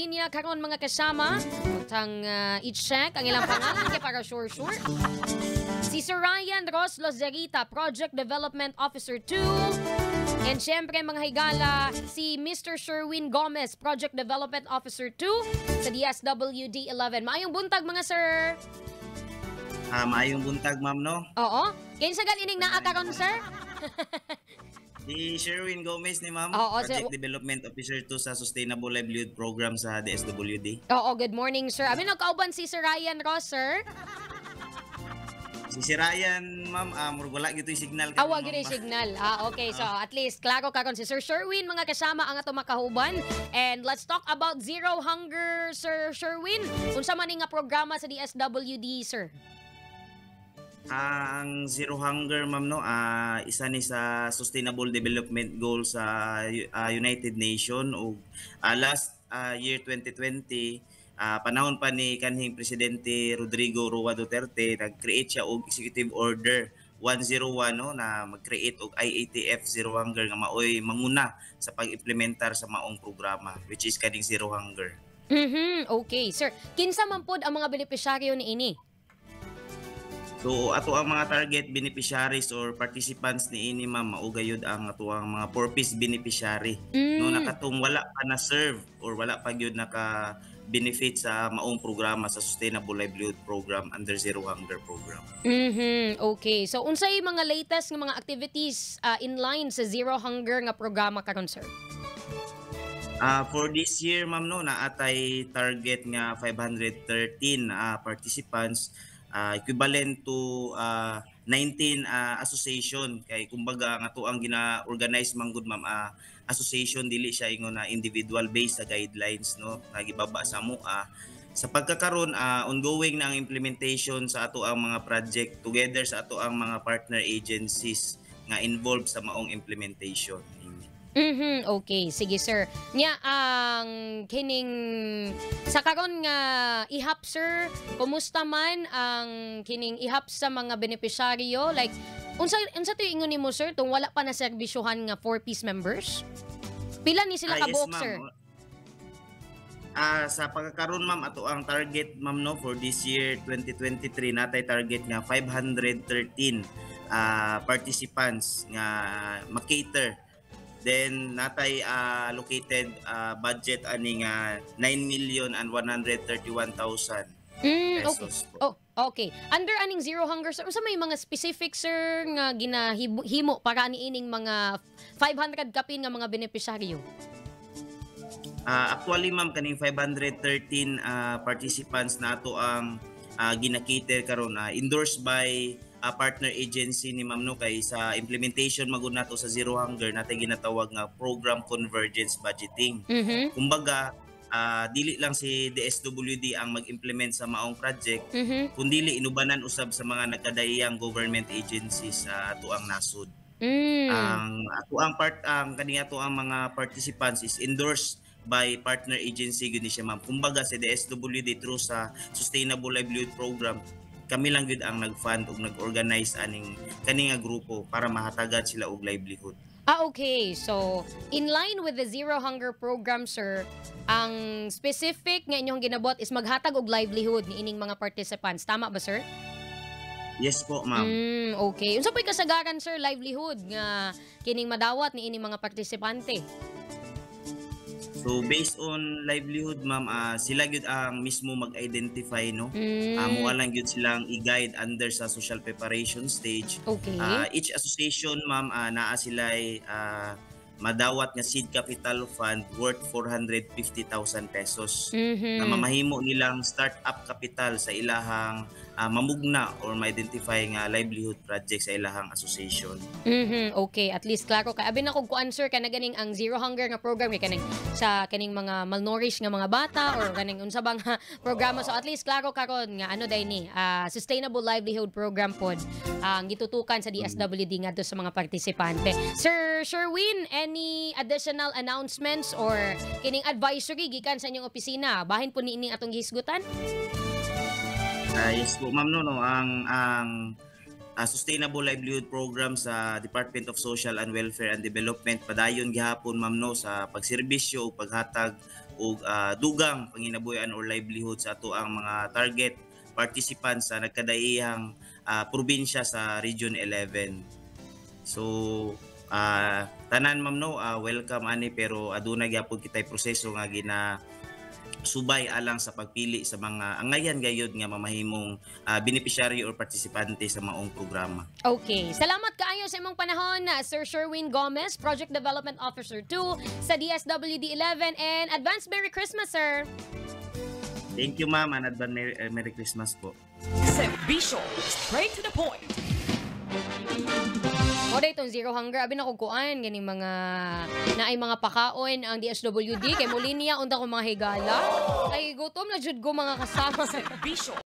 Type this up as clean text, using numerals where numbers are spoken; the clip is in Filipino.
linya karon mga kasama. Utang i-check ang ilang pangalan kay para sure. Si Sir Ryan Ross Lozerita, Project Development Officer 2. And syempre mga higala, si Mr. Sherwin Gomez, Project Development Officer 2 sa DSWD 11. Maayong buntag mga sir. Maayong buntag, ma'am, no? Oo. Kinsa gal ining naa karon sir? Si Sherwin Gomez ni ma'am, Oo, Project Development Officer 2 sa Sustainable Livelihood Program sa DSWD. Oo, good morning sir. Amin nagkauban si Sir Ryan Ross sir. Si Ryan, ma'am, wala gito yung signal. Wag gito yung signal. Okay. So, at least, klaro karon si Sir Sherwin, mga kasama ang ato makahuban. And let's talk about Zero Hunger, Sir Sherwin. Unsa man nga programa sa DSWD, sir? Ang Zero Hunger, ma'am, no, isa ni sa Sustainable Development Goals sa United Nations. O last year 2020, panahon pa ni kanhing Presidente Rodrigo Roa Duterte, nag-create siya og Executive Order 101 no, na mag-create og IATF Zero Hunger nga maoy manguna sa pag-implementar sa maong programa, which is kaning Zero Hunger. Okay, sir. Kinsa man pod ang mga benepisyaryo ni ini? So ato ang mga target beneficiaries or participants ni ini, ma'am, maugayod ang ato ang mga purpose beneficiary no, nakatong wala pa na serve or wala pa gyud naka benefit sa maong programa sa Sustainable Livelihood Program under Zero Hunger Program. Okay. So unsay mga latest nga mga activities in line sa Zero Hunger nga programa karon sir? For this year, ma'am, no, naatay target nga 513 participants, equivalent to 19 association. Kay kumbaga nga to ang gina-organize man gud, ma'am, association, dili siya ingon na individual based sa guidelines, no, nagibaba sa MOA. Sa pagkakaroon, ongoing na ang implementation sa ato ang mga project together sa ato ang mga partner agencies nga involved sa maong implementation. Okay, sige sir. Nya ang kining sa karon nga ihap sir, kumusta man ang kining ihap sa mga benepisyaryo? Like unsa tuy ingon nimo sir tung wala pa na serbisyohan nga 4-piece members? Pila ni sila kabuok, yes, sir? Sa pagkakaroon, ma'am, ato ang target, ma'am, no, for this year 2023 natay target nga 513 participants nga makater. Then natay allocated budget ani nga 9,131,000 pesos. Okay. Under aning Zero Hunger sir, unsa may mga specific sir nga ginahimo para niining mga 500 kapin nga mga benepisyaryo? Actually, ma'am, kaning 513 participants na ato ang ginakater karon, endorsed by partner agency ni ma'am, no, kay sa implementation magud nato sa Zero Hunger natay ginatawag nga program convergence budgeting. Kumbaga dili lang si DSWD ang mag-implement sa maong project, kundi inubanan usab sa mga nagkadayang government agencies sa ato ang nasud. Ang ato ang kani ato ang mga participants is endorsed by partner agency gud ni siya, ma'am. Kumbaga si DSWD through sa Sustainable Livelihood Program, kami lang gud ang nag-fund ug nag-organize aning kani nga grupo para mahatagan sila og livelihood. Okay. So, in line with the Zero Hunger Program, sir, ang specific nga inyong ginabot is maghatag og livelihood ni ining mga participants. Tama ba, sir? Yes po, ma'am. Okay. Unsa pa'y kasagaran, sir, livelihood nga kining madawat ni ining mga partisipante? So based on livelihood, ma'am, sila gyud ang mismo mag-identify, no. Mo lang gyud silang i-guide under sa social preparation stage. Okay. Each association, ma'am, naa sila madawat nga seed capital fund worth 450,000 pesos na mamahimo nilang start-up capital sa ilahang mamugna or ma-identify nga livelihood project sa ilahang association. Okay, at least klaro ka. Abi na kog ku answer ka na ganing ang Zero Hunger nga program kay kaning sa kaning mga malnourished nga mga bata or kaning unsa bang programa. So at least klaro karon nga ano day ni Sustainable Livelihood Program pod ang gitutukan sa DSWD ngadto sa mga partisipante. Sir Sherwin, any additional announcements or kining advisory gikan sa inyong opisina bahin po niining atong gihisgutan? Yes po, ma'am, no, ang sustainable livelihood program sa Department of Social and Welfare and Development padayon gihapon ma'am no sa pagserbisyo o paghatag og dugang panginabuhian or livelihood sa ato ang mga target participants sa nagkadaihang probinsya sa Region 11. So tanan ma'am no, welcome ani pero aduna gyapon kitay proseso nga gina subay alang sa pagpili sa mga angayan gayud nga mamahimong beneficiary or partisipante sa maong programa. Okay. Salamat kaayo sa imong panahon, Sir Sherwin Gomez, Project Development Officer 2 sa DSWD 11, and advance Merry Christmas, sir. Thank you ma'am, and advance Merry Christmas po. Serbisyo, straight to the point. O day itong Zero Hunger, abi na kukuan ganing mga naay mga pakaon ang DSWD kay Molinia unta ko mga higala. Ay gutom na jud ko mga kasama. Serbisyo